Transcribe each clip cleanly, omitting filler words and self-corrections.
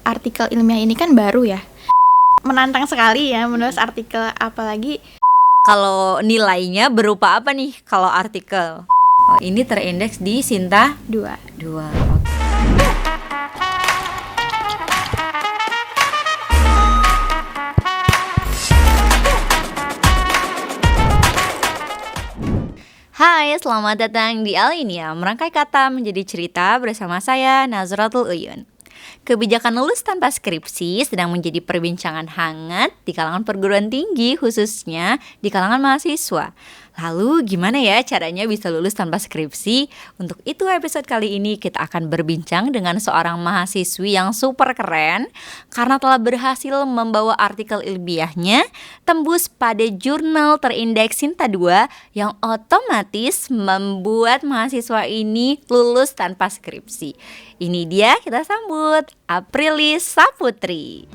artikel ilmiah ini kan baru ya. Menantang sekali ya menulis artikel, apalagi Kalau nilainya berupa apa nih kalau artikel? Oh, ini terindeks di Sinta 2. 2. Hai, selamat datang di Alinea, merangkai kata menjadi cerita bersama saya, Nazratul Uyun. Kebijakan lulus tanpa skripsi sedang menjadi perbincangan hangat di kalangan perguruan tinggi, khususnya di kalangan mahasiswa. Lalu gimana ya caranya bisa lulus tanpa skripsi? Untuk itu episode kali ini kita akan berbincang dengan seorang mahasiswi yang super keren karena telah berhasil membawa artikel ilmiahnya tembus pada jurnal terindeks Sinta 2 yang otomatis membuat mahasiswa ini lulus tanpa skripsi. Ini dia, kita sambut Aprilis Saputri.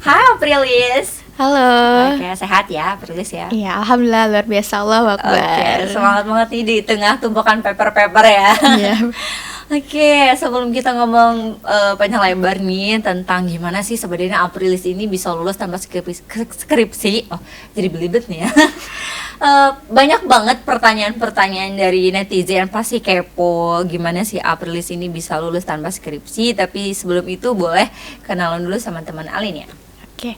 Hai Aprilis. Halo. Oke, sehat ya Aprilis ya? Iya, alhamdulillah luar biasa, Allahu Akbar. Oke, semangat banget nih di tengah tumpukan paper-paper ya. Iya. Oke, sebelum kita ngomong panjang lebar nih tentang gimana sih sebenarnya Aprilis ini bisa lulus tanpa skripsi. Oh, jadi belibet nih ya. Banyak banget pertanyaan-pertanyaan dari netizen, pasti kepo gimana sih Aprilis ini bisa lulus tanpa skripsi. Tapi sebelum itu boleh kenalan dulu sama teman Alin ya. Oke.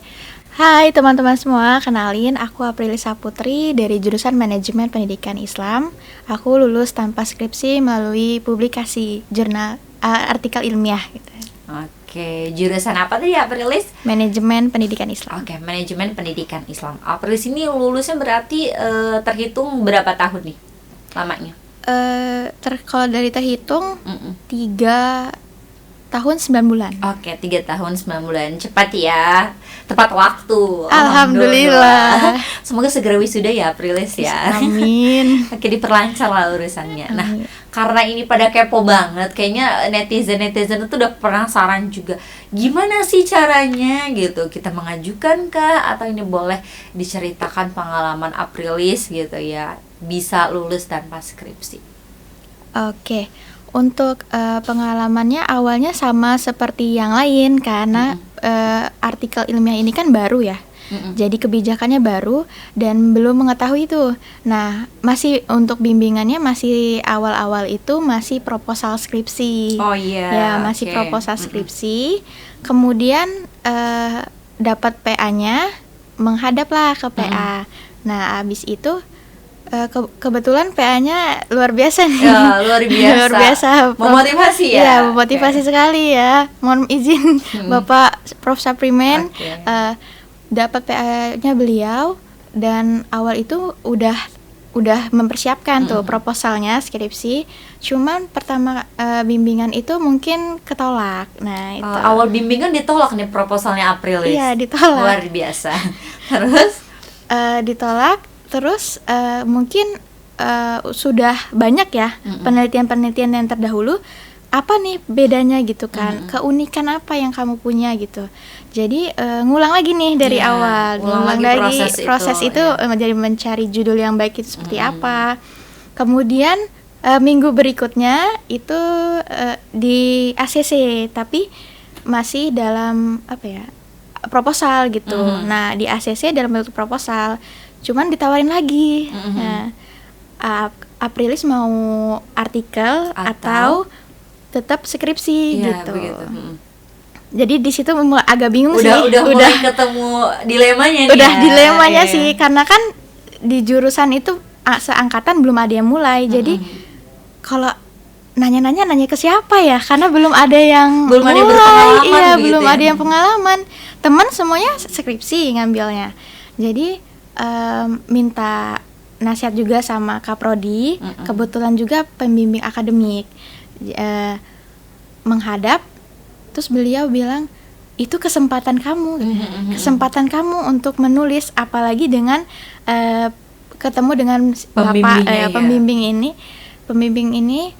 Hai teman-teman semua, kenalin aku Aprilis Saputri dari jurusan Manajemen Pendidikan Islam. Aku lulus tanpa skripsi melalui publikasi jurnal artikel ilmiah gitu. Oke, jurusan apa tuh ya Aprilis? Manajemen Pendidikan Islam. Oke, Manajemen Pendidikan Islam. Aprilis ini lulusnya berarti terhitung berapa tahun nih lamanya? Kalau dari terhitung 3 tahun 9 bulan. Oke, 3 tahun 9 bulan. Cepat ya, tepat waktu. Alhamdulillah. Semoga segera wisuda ya Aprilis ya. Amin. Oke, diperlancar lah urusannya. Nah, Amin. karena ini pada kepo banget, kayaknya netizen itu udah penasaran juga. Gimana sih caranya gitu? Kita mengajukan kah? Atau ini boleh diceritakan pengalaman Aprilis gitu ya, bisa lulus tanpa skripsi? Oke. Untuk pengalamannya awalnya sama seperti yang lain karena artikel ilmiah ini kan baru ya. Jadi kebijakannya baru dan belum mengetahui itu. Nah, masih untuk bimbingannya masih awal-awal itu masih proposal skripsi. Oh iya. Ya, masih proposal skripsi. Kemudian dapat PA-nya, menghadaplah ke PA. Nah, abis itu kebetulan PA-nya luar biasa nih. Ya, luar biasa. Luar biasa. Memotivasi ya? Iya, memotivasi sekali ya. Mohon izin Bapak Prof. Saprimen. Dapat PA-nya beliau dan awal itu udah mempersiapkan tuh proposalnya skripsi. Cuman pertama bimbingan itu mungkin ketolak. Nah, itu. Awal bimbingan ditolak nih proposalnya Aprilis. Iya, ditolak. Luar biasa. Terus ditolak. Terus mungkin sudah banyak ya penelitian-penelitian yang terdahulu, apa nih bedanya gitu kan, keunikan apa yang kamu punya gitu. Jadi ngulang lagi nih dari awal, ngulang lagi proses itu jadi mencari judul yang baik itu seperti apa. Kemudian minggu berikutnya itu di ACC, tapi masih dalam apa ya, proposal gitu. Nah, di ACC dalam bentuk proposal. Cuman ditawarin lagi. Nah, Aprilis mau artikel atau tetap skripsi gitu. Jadi di situ agak bingung sih. Udah mulai ketemu dilemanya nih. Udah dilemanya sih, karena kan di jurusan itu seangkatan belum ada yang mulai. Jadi kalau nanya ke siapa ya? Karena belum ada yang mulai. Iya, belum ada yang pengalaman. Teman semuanya skripsi ngambilnya. Jadi minta nasihat juga sama Kaprodi, kebetulan juga pembimbing akademik, menghadap, terus beliau bilang itu kesempatan kamu, kesempatan kamu untuk menulis, apalagi dengan ketemu dengan pembimbing ini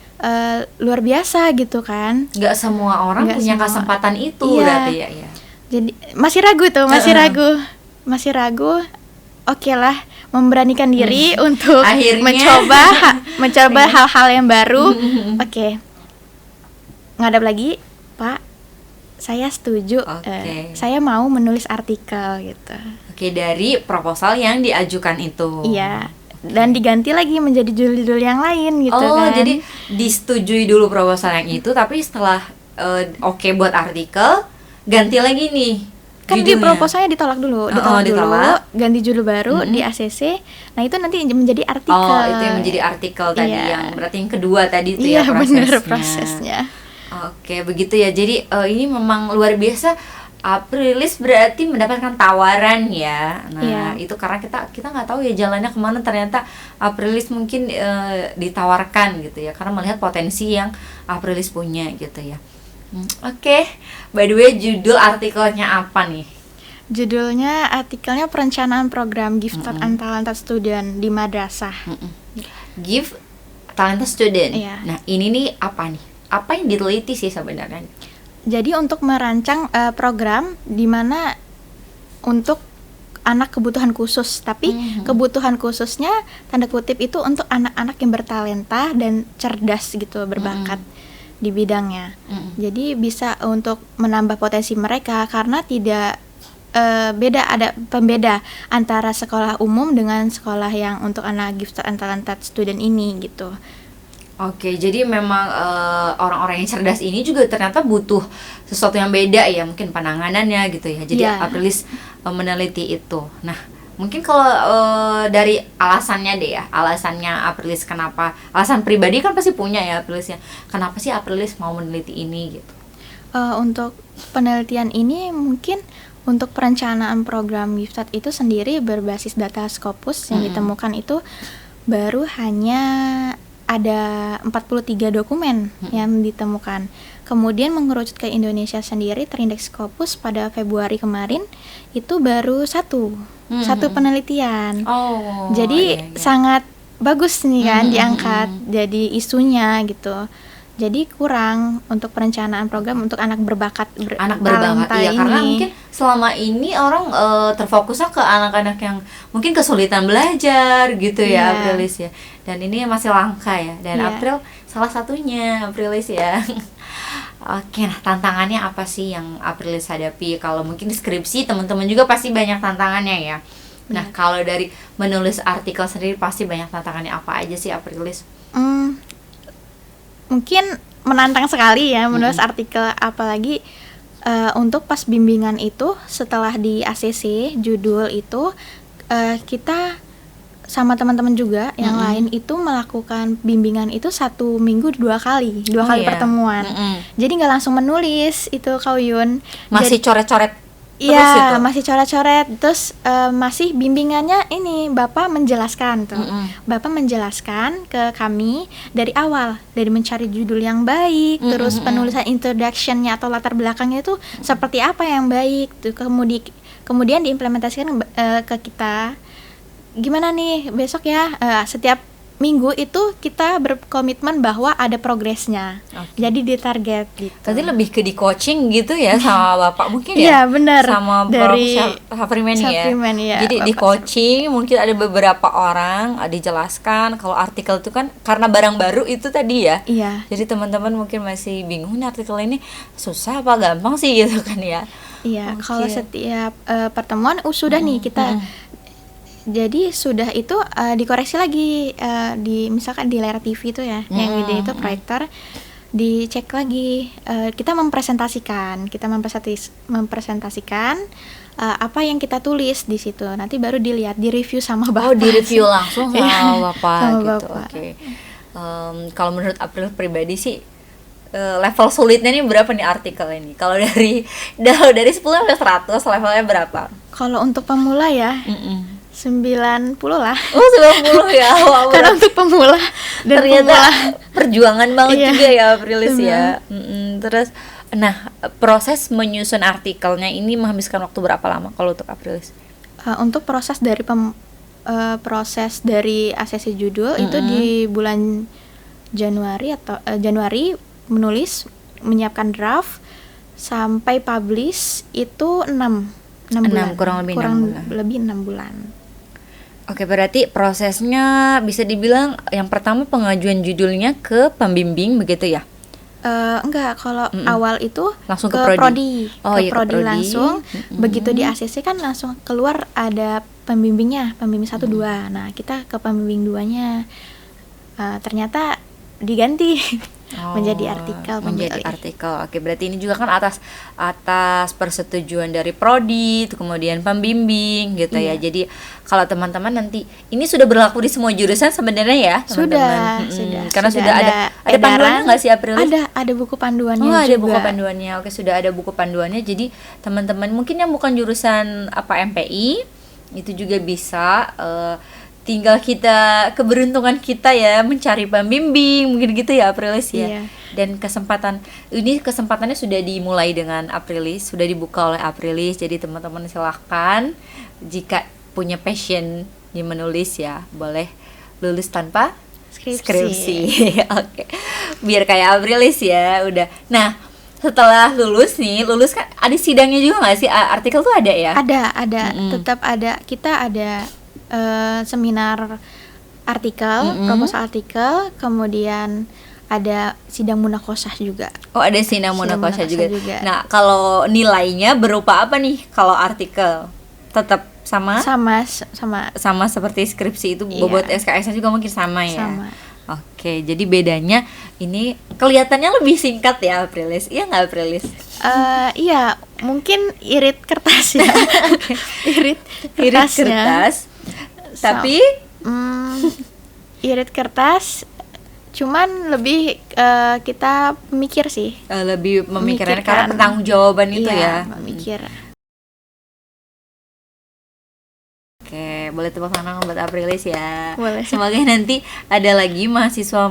luar biasa gitu kan. Nggak semua orang Nggak punya semua. kesempatan itu Iya. berarti ya. Jadi masih ragu. Oke lah, memberanikan diri untuk Akhirnya. mencoba hal-hal yang baru. Oke, ngadap lagi, Pak. Saya setuju. Oke. Saya mau menulis artikel gitu. Oke, dari proposal yang diajukan itu. Iya. Dan diganti lagi menjadi judul-judul yang lain gitu Oh, kan. jadi disetujui dulu proposal yang itu, tapi setelah oke buat artikel, ganti lagi nih kan di judulnya. proposalnya ditolak dulu, ditolak. ganti judul baru di ACC. Nah, itu nanti menjadi artikel. Oh, itu yang menjadi artikel tadi, Iya. yang berarti yang kedua tadi itu Iya, ya benar prosesnya. prosesnya. Oke, begitu ya. Jadi ini memang luar biasa. Aprilis berarti mendapatkan tawaran ya. Nah, Iya. itu karena kita nggak tahu ya jalannya kemana. Ternyata Aprilis mungkin ditawarkan gitu ya, karena melihat potensi yang Aprilis punya gitu ya. Oke, by the way, judul artikelnya apa nih? Judulnya artikelnya perencanaan program Gifted and Talented Student di madrasah. Give Talented Student. Iya. Nah, ini nih apa nih? Apa yang diteliti sih sebenarnya? Jadi untuk merancang program di mana untuk anak kebutuhan khusus, tapi kebutuhan khususnya tanda kutip itu untuk anak-anak yang bertalenta dan cerdas gitu, berbakat di bidangnya. Jadi bisa untuk menambah potensi mereka karena tidak ada pembeda antara sekolah umum dengan sekolah yang untuk anak gifted and talented student ini gitu. Oke, jadi memang orang-orang yang cerdas ini juga ternyata butuh sesuatu yang beda ya, mungkin penanganannya gitu ya. Jadi Iya. Aprilis meneliti itu. Nah, mungkin kalau dari alasannya deh ya, alasannya Aprilis kenapa? Alasan pribadi kan pasti punya ya Aprilisnya. Kenapa sih Aprilis mau meneliti ini gitu? Untuk penelitian ini mungkin untuk perencanaan program Gifted itu sendiri berbasis data Scopus yang ditemukan itu baru hanya ada 43 dokumen yang ditemukan. Kemudian mengerucut ke Indonesia sendiri, terindeks Scopus pada Februari kemarin itu baru satu penelitian. Oh. Jadi iya. sangat bagus nih kan diangkat jadi isunya gitu. Jadi kurang untuk perencanaan program untuk anak berbakat Anak berbakat ya, karena mungkin selama ini orang terfokusnya ke anak-anak yang mungkin kesulitan belajar gitu ya, Iya. Aprilis ya. Dan ini masih langka ya. Dan Iya. April salah satunya Aprilis ya. Oke, nah tantangannya apa sih yang Aprilis hadapi? Kalau mungkin di skripsi teman-teman juga pasti banyak tantangannya ya. Nah, kalau dari menulis artikel sendiri pasti banyak tantangannya, apa aja sih Aprilis? Mungkin menantang sekali ya menulis artikel, apalagi untuk pas bimbingan itu setelah di ACC judul itu kita sama teman-teman juga yang lain itu melakukan bimbingan itu 1 minggu 2 kali iya. pertemuan. Jadi nggak langsung menulis itu Kak Uyun. Masih coret-coret terus Iya, itu? masih coret-coret. Terus masih bimbingannya ini Bapak menjelaskan tuh. Bapak menjelaskan ke kami dari awal, dari mencari judul yang baik, terus penulisan introduction-nya atau latar belakangnya itu seperti apa yang baik tuh. Kemudian diimplementasikan ke kita. Gimana nih besok ya, setiap minggu itu kita berkomitmen bahwa ada progresnya. Oke. Jadi ditarget gitu. Berarti lebih ke di coaching gitu ya sama Bapak mungkin ya? Iya, benar. Sama Dari Saprimeni ya. Saprimeni, ya, Jadi di Bapak coaching mungkin ada beberapa orang dijelaskan kalau artikel itu kan karena barang baru itu tadi ya. Iya. Jadi teman-teman mungkin masih bingung nih artikel ini susah apa gampang sih gitu kan ya. Iya, Oke. kalau setiap pertemuan sudah nih kita. Jadi sudah itu dikoreksi lagi misalkan di layar TV itu ya, yang gede itu proyektor, dicek lagi, kita mempresentasikan apa yang kita tulis di situ. Nanti baru dilihat, direview sama Bapak. Oh, di-review langsung sama Iya, Bapak sama gitu. Bapak. Oke. Kalau menurut April pribadi sih level sulitnya nih berapa nih artikel ini? Kalau dari 10 sampai 100 levelnya berapa? Kalau untuk pemula ya 90 lah. Oh, 90 ya. Wah, Karena untuk pemula dan ternyata pemula. perjuangan banget Iya. juga ya Aprilis ya. Terus nah, proses menyusun artikelnya ini menghabiskan waktu berapa lama kalau untuk Aprilis? Untuk proses dari proses dari ACC judul itu di bulan Januari menulis, menyiapkan draft sampai publish itu 6 bulan. Kurang lebih 6 bulan. Oke, berarti prosesnya bisa dibilang yang pertama pengajuan judulnya ke pembimbing begitu ya? Enggak, kalau awal itu langsung ke prodi. Ke Prodi prodi langsung. Begitu di ACC kan langsung keluar ada pembimbing 1 2. Nah, kita ke pembimbing 2-nya. Ternyata diganti menjadi artikel. Oke, berarti ini juga kan atas persetujuan dari prodi, kemudian pembimbing gitu ya. Jadi kalau teman-teman nanti ini sudah berlaku di semua jurusan sebenarnya ya, teman-teman. Sudah. Karena sudah ada panduannya nggak sih, Aprilis? Ada buku panduannya juga. Ada buku panduannya. Oke, sudah ada buku panduannya. Jadi teman-teman mungkin yang bukan jurusan MPI itu juga bisa tinggal keberuntungan kita ya mencari pembimbing mungkin gitu ya, Aprilis ya. Iya. Dan kesempatannya sudah dimulai dengan Aprilis, sudah dibuka oleh Aprilis. Jadi teman-teman silahkan jika punya passion di menulis ya, boleh lulus tanpa skripsi. Oke. Biar kayak Aprilis ya, udah. Nah, setelah lulus kan ada sidangnya juga nggak sih? Artikel tuh ada ya? Ada. Tetap ada. Kita ada seminar artikel, proposal artikel, kemudian ada sidang munakosah juga. Oh, ada sidang munakosah juga. Nah, kalau nilainya berupa apa nih kalau artikel? Tetap sama seperti skripsi itu, bobot SKS-nya juga mungkin sama ya? Sama. Oke, jadi bedanya ini kelihatannya lebih singkat ya, Aprilis. Iya nggak, Aprilis? Iya, mungkin irit kertas ya. Irit kertas. Tapi irit kertas, cuman lebih kita mikir sih. Lebih memikirkan karena pertanggungjawaban itu ya. Memikir. Oke, boleh tepuk tangan buat Aprilis ya. Boleh. Semoga nanti ada lagi mahasiswa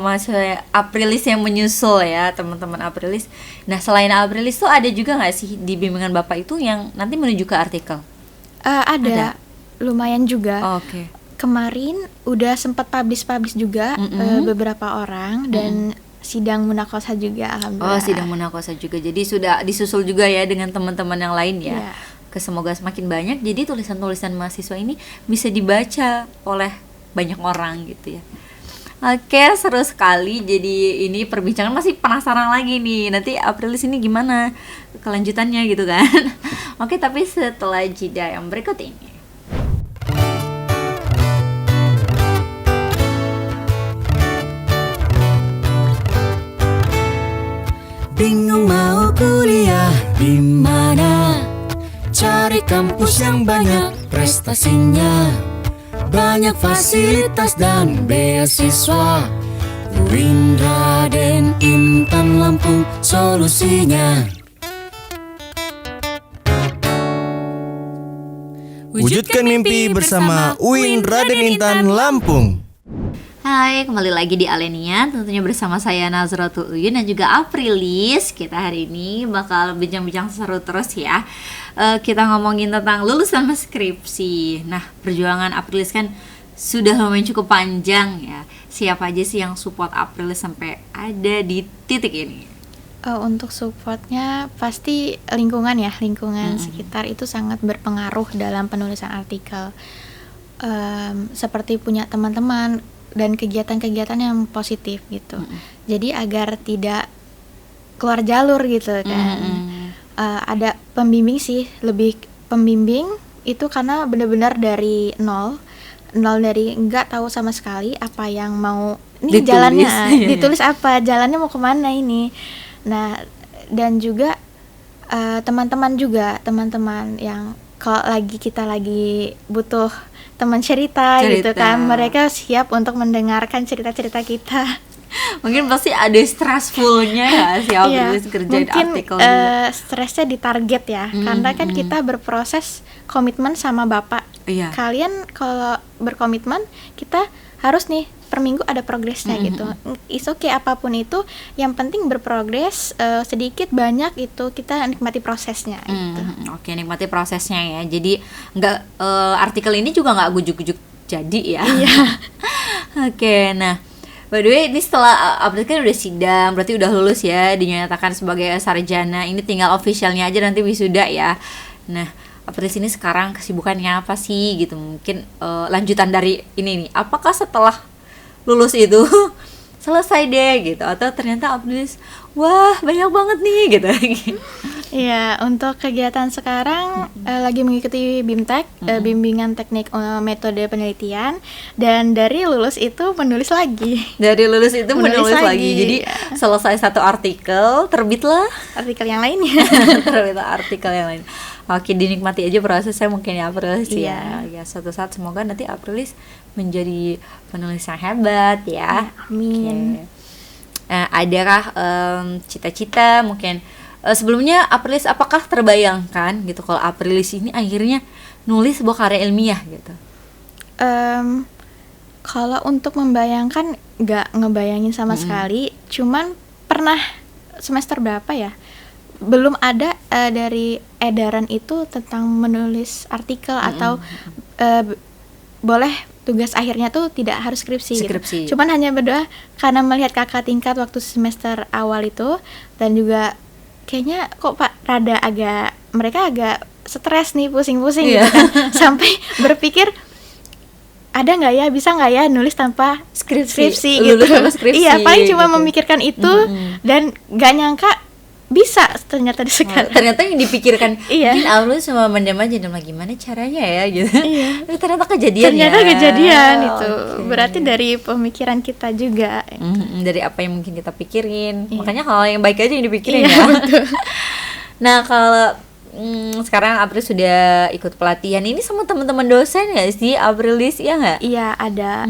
Aprilis yang menyusul ya, teman-teman Aprilis. Nah, selain Aprilis tuh ada juga nggak sih di bimbingan Bapak itu yang nanti menuju ke artikel? Ada. Lumayan juga. Oke. Kemarin udah sempat publish juga beberapa orang dan sidang munakosah juga, alhamdulillah. Sidang munakosah juga. Jadi sudah disusul juga ya dengan teman-teman yang lain ya. Yeah. Semoga semakin banyak, jadi tulisan-tulisan mahasiswa ini bisa dibaca oleh banyak orang gitu ya. Oke, seru sekali. Jadi ini perbincangan masih penasaran lagi nih. Nanti Aprilis ini gimana kelanjutannya gitu kan. Oke, tapi setelah jeda yang berikut ini. Bingung mau kuliah di mana? Cari kampus yang banyak prestasinya, banyak fasilitas dan beasiswa. UIN, Raden, Intan, Lampung solusinya. Wujudkan mimpi bersama UIN Raden Intan Lampung. Hai, kembali lagi di Alenia, tentunya bersama saya Nazratul Uyun dan juga Aprilis. Kita hari ini bakal bincang-bincang seru terus ya. Kita ngomongin tentang lulus tanpa skripsi. Nah, perjuangan Aprilis kan sudah lumayan cukup panjang ya. Siapa aja sih yang support Aprilis sampai ada di titik ini? Untuk supportnya pasti lingkungan sekitar itu sangat berpengaruh dalam penulisan artikel. Seperti punya teman-teman dan kegiatan-kegiatan yang positif gitu. Jadi agar tidak keluar jalur gitu kan. Ada pembimbing sih, lebih pembimbing itu karena benar-benar dari nol dari nggak tahu sama sekali apa yang mau ini ditulis, jalannya ditulis apa, jalannya mau kemana ini. Nah, dan juga teman-teman yang kalau kita lagi butuh teman cerita gitu kan, mereka siap untuk mendengarkan cerita-cerita kita. Mungkin pasti ada stressfulnya ya sih kerjain artikel. Mungkin stresnya di target ya, karena kan kita berproses komitmen sama Bapak. Kalian kalau berkomitmen, kita harus nih per minggu ada progresnya gitu. It's okay apapun itu, yang penting berprogres sedikit banyak itu kita nikmati prosesnya gitu. Oke, nikmati prosesnya ya. Jadi artikel ini juga nggak gujuk-gujuk jadi ya. Iya. Oke, nah By the way, ini setelah Aprilis kan udah sidang, berarti udah lulus ya, dinyatakan sebagai sarjana. Ini tinggal officialnya aja nanti wisuda ya. Nah, Aprilis ini sekarang kesibukannya apa sih gitu? Mungkin lanjutan dari ini nih. Apakah setelah lulus itu selesai deh gitu, atau ternyata Aprilis wah banyak banget nih gitu? Iya, untuk kegiatan sekarang lagi mengikuti BIMTEK, bimbingan teknik metode penelitian, dan dari lulus itu menulis lagi. Dari lulus itu menulis lagi. lagi. Jadi selesai satu artikel, terbitlah Artikel yang lainnya. terbitlah artikel yang lain. Oke, dinikmati aja prosesnya mungkin ya Aprilis ya. Iya. Ya, suatu saat semoga nanti Aprilis menjadi penulis yang hebat ya. Amin. Oke. Adakah cita-cita mungkin sebelumnya Aprilis, apakah terbayangkan gitu kalau Aprilis ini akhirnya nulis sebuah karya ilmiah gitu? Kalau untuk membayangkan, nggak ngebayangin sama sekali. Cuman pernah semester berapa ya? Belum ada dari edaran itu tentang menulis artikel atau boleh tugas akhirnya tuh tidak harus skripsi. Skripsi. Gitu. Cuman hanya berdoa karena melihat kakak tingkat waktu semester awal itu, dan juga kayaknya kok mereka agak stres nih, pusing-pusing gitu kan. Sampai berpikir ada nggak ya, bisa nggak ya nulis tanpa skripsi gitu. Lulus tanpa skripsi, iya, paling cuma gitu. Memikirkan itu dan nggak nyangka bisa ternyata sekali. Ternyata yang dipikirkan Iya. mungkin Aprilis cuma mendem gimana caranya ya gitu. Iya. Tapi ternyata kejadian Ternyata ya. kejadian itu. Oke. Berarti dari pemikiran kita juga. Dari apa yang mungkin kita pikirin. Iya. Makanya hal yang baik aja yang dipikirin Iya, ya. betul. Nah, kalau sekarang Aprilis sudah ikut pelatihan ini sama teman-teman dosen nggak sih Aprilis, ya nggak? Iya, ada.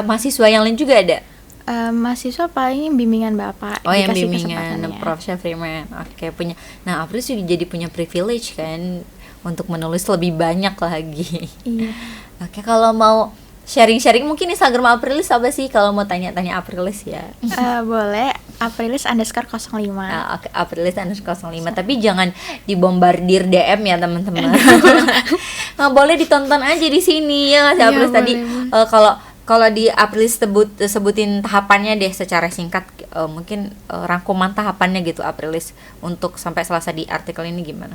Mahasiswa yang lain juga ada? Mahasiswa paling bimbingan Bapak. Oh, yang dikasih bimbingan kesempatannya. Prof. Syafriman. Oke, punya. Nah, Aprilis juga jadi punya privilege kan untuk menulis lebih banyak lagi. Iya. Oke, kalau mau sharing-sharing mungkin Instagram Aprilis apa sih kalau mau tanya-tanya Aprilis ya? Boleh, Aprilis_05. Nah, oke, Aprilis_05, tapi jangan dibombardir DM ya teman-teman. Nah, boleh ditonton aja di sini ya nggak sih Iya, Aprilis tadi. boleh. Kalau di Aprilis sebutin tahapannya deh secara singkat, mungkin rangkuman tahapannya gitu Aprilis untuk sampai selesai di artikel ini gimana?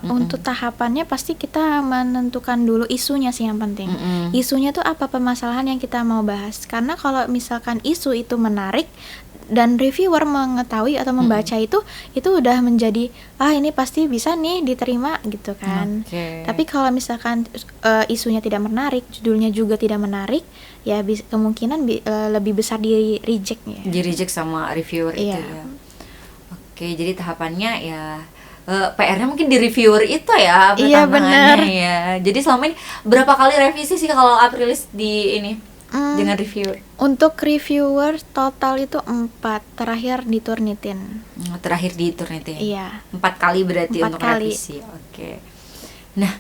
Untuk tahapannya pasti kita menentukan dulu isunya sih yang penting. Isunya tuh apa, permasalahan yang kita mau bahas. Karena kalau misalkan isu itu menarik dan reviewer mengetahui atau membaca itu udah menjadi ini pasti bisa nih diterima gitu kan. Oke. Tapi kalau misalkan isunya tidak menarik, judulnya juga tidak menarik, ya kemungkinan lebih besar di reject ya. Di reject sama reviewer Iya. itu ya. Oke, jadi tahapannya ya PR-nya mungkin di reviewer itu ya, Iya, tantangannya bener. ya. Jadi selama ini berapa kali revisi sih kalau Aprilis di ini dengan reviewer? Untuk reviewer total itu 4, terakhir di Turnitin. Terakhir di Turnitin. Iya. 4 kali berarti 4 untuk kali. revisi. Oke. Nah,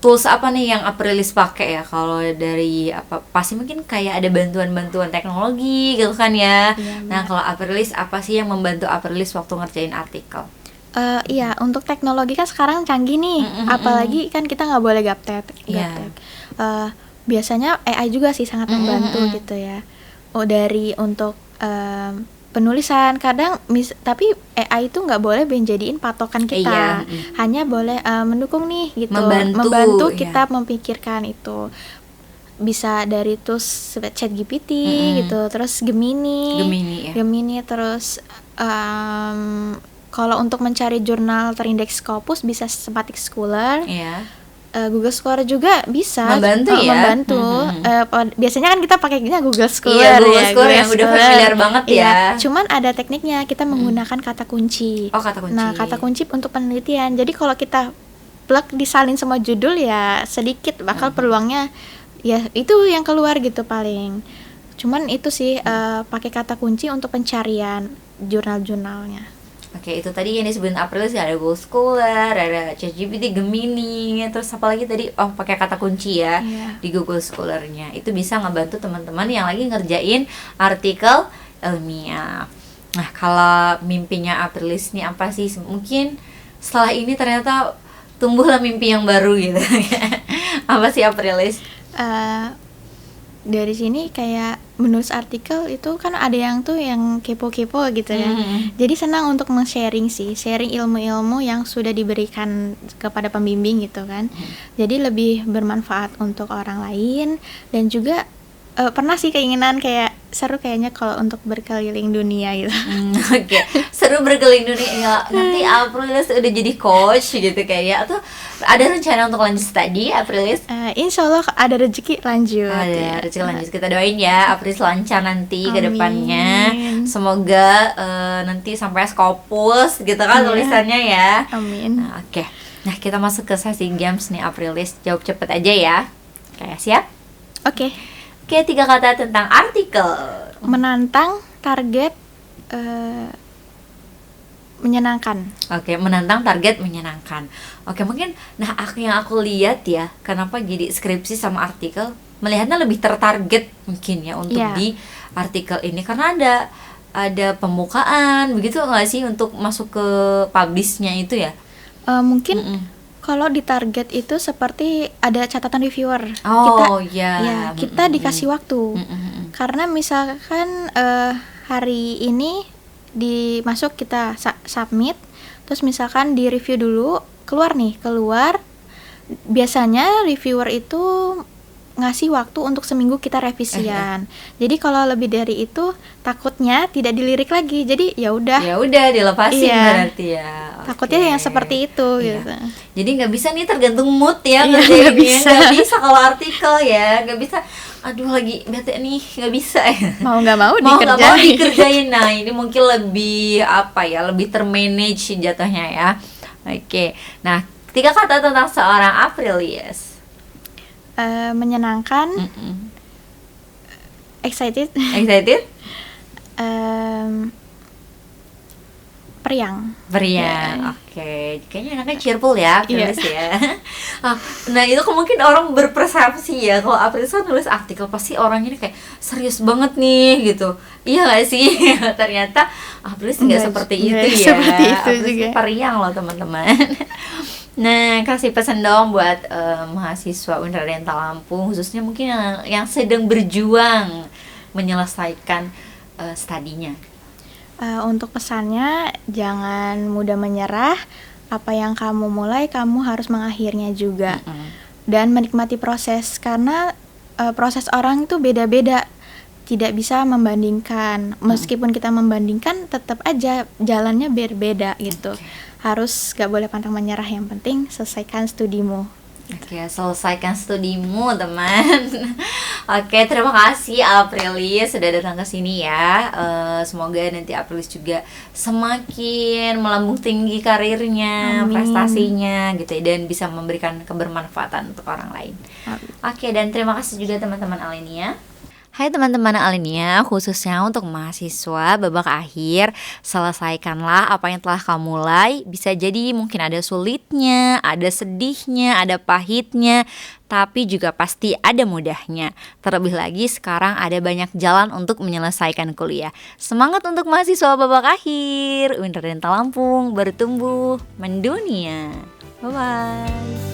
tools apa nih yang Aprilis pakai ya? Kalau dari pasti mungkin kayak ada bantuan-bantuan teknologi gitu kan ya. Iya, Nah, kalau Aprilis apa sih yang membantu Aprilis waktu ngerjain artikel? Iya, untuk teknologi kan sekarang canggih nih. Apalagi kan kita nggak boleh gaptek. Iya. Biasanya AI juga sih sangat membantu gitu ya. Untuk penulisan kadang tapi AI itu nggak boleh menjadiin patokan kita. Iya. Hanya boleh mendukung nih gitu. Membantu, kita ya. memikirkan itu. Bisa dari tools ChatGPT gitu, terus Gemini ya. terus kalau untuk mencari jurnal terindeks Scopus bisa Semantic Scholar. Iya. Google Scholar juga bisa Membantu ya? membantu. Biasanya kan kita pakainya Google Iya, Scholar Google Scholar yang udah familiar banget Iya, ya. cuman ada tekniknya, kita menggunakan kata kunci. Oh, kata kunci. Nah, kata kunci untuk penelitian. Jadi kalau kita plug disalin semua judul ya sedikit bakal peluangnya ya itu yang keluar gitu paling. Cuman itu sih pakai kata kunci untuk pencarian jurnal-jurnalnya. Oke, itu tadi yang disebutin Aprilis ya, ada Google Scholar, ada ChatGPT, Gemini, terus apa lagi tadi? Oh, pakai kata kunci ya. Iya. Di Google Scholar-nya. Itu bisa ngebantu teman-teman yang lagi ngerjain artikel ilmiah. Nah, kalau mimpinya Aprilis nih apa sih? Mungkin setelah ini ternyata tumbuhlah mimpi yang baru gitu. Apa sih Aprilis? dari sini kayak menulis artikel itu kan ada yang tuh yang kepo-kepo gitu ya. Jadi senang untuk men-sharing sih, sharing ilmu-ilmu yang sudah diberikan kepada pembimbing gitu kan. Jadi lebih bermanfaat untuk orang lain dan juga pernah sih keinginan kayak seru kayaknya kalau untuk berkeliling dunia gitu. Oke, seru berkeliling dunia ya. Nanti Aprilis udah jadi coach gitu kayak atau ada rencana untuk lanjut studi Aprilis? Insya Allah ada rezeki lanjut. Ada rezeki lanjut, kita doain ya Aprilis lancar nanti ke Amin. depannya. Semoga nanti sampai Skopus gitu kan Iya. tulisannya ya. Amin. Nah, oke. Nah, kita masuk ke sesi games nih Aprilis. Jawab cepet aja ya. Kayak siap? Oke. Oke, 3 kata tentang artikel. Menantang, target, menyenangkan. Oke, menantang, target, menyenangkan. Oke, mungkin yang aku lihat ya, kenapa jadi skripsi sama artikel, melihatnya lebih tertarget mungkin ya untuk Iya. di artikel ini karena ada pembukaan begitu nggak sih untuk masuk ke publish-nya itu ya? Mungkin Mm-mm. kalau di target itu seperti ada catatan reviewer. Oh, kita, ya. ya, kita dikasih waktu. Mm-mm. Karena misalkan hari ini dimasuk kita submit, terus misalkan di review dulu, keluar. Biasanya reviewer itu ngasih waktu untuk seminggu kita revisian. Jadi kalau lebih dari itu takutnya tidak dilirik lagi. Jadi ya udah. Ya udah dilepasin Iya. berarti ya. Takutnya Oke. yang seperti itu Iya. gitu. Jadi nggak bisa nih tergantung mood ya Iya, ngerjainnya. nggak bisa. Nggak bisa kalau artikel ya, nggak bisa. Aduh lagi bete nih, nggak bisa ya. Mau nggak mau Mau nggak mau dikerjain. dikerjain. Nah ini mungkin lebih lebih termanage jatuhnya ya. Oke, nah 3 kata tentang seorang Aprilius. Menyenangkan, Mm-mm. excited, Excited? periang. Periang, oke. Kayaknya anaknya cheerful ya, Iya. Aprilius ya. Nah itu mungkin orang berpersepsi ya, kalau Aprilius kan nulis artikel pasti orang ini kayak serius banget nih gitu. Iya gak sih? Ternyata Aprilius nggak seperti itu nggak ya. seperti itu Aprilius juga. periang loh teman-teman. Nah kasih pesan dong buat mahasiswa Unradenta Lampung, khususnya mungkin yang sedang berjuang menyelesaikan studinya. Untuk pesannya, jangan mudah menyerah. Apa yang kamu mulai, kamu harus mengakhirinya juga. Dan menikmati proses, karena proses orang itu beda-beda. Tidak bisa membandingkan. Meskipun kita membandingkan, tetap aja jalannya berbeda gitu. Harus gak boleh pantang menyerah. Yang penting selesaikan studimu. Oke, selesaikan studimu, teman. Oke, terima kasih Aprilis sudah datang ke sini ya. Semoga nanti Aprilis juga semakin melambung tinggi karirnya, Amin. prestasinya gitu ya, dan bisa memberikan kebermanfaatan untuk orang lain. Amin. Oke, dan terima kasih juga teman-teman Alinia. Hai teman-teman Alinia, khususnya untuk mahasiswa babak akhir, selesaikanlah apa yang telah kamu mulai. Bisa jadi mungkin ada sulitnya, ada sedihnya, ada pahitnya, tapi juga pasti ada mudahnya. Terlebih lagi sekarang ada banyak jalan untuk menyelesaikan kuliah. Semangat untuk mahasiswa babak akhir. Unradenta Lampung bertumbuh mendunia. Bye-bye.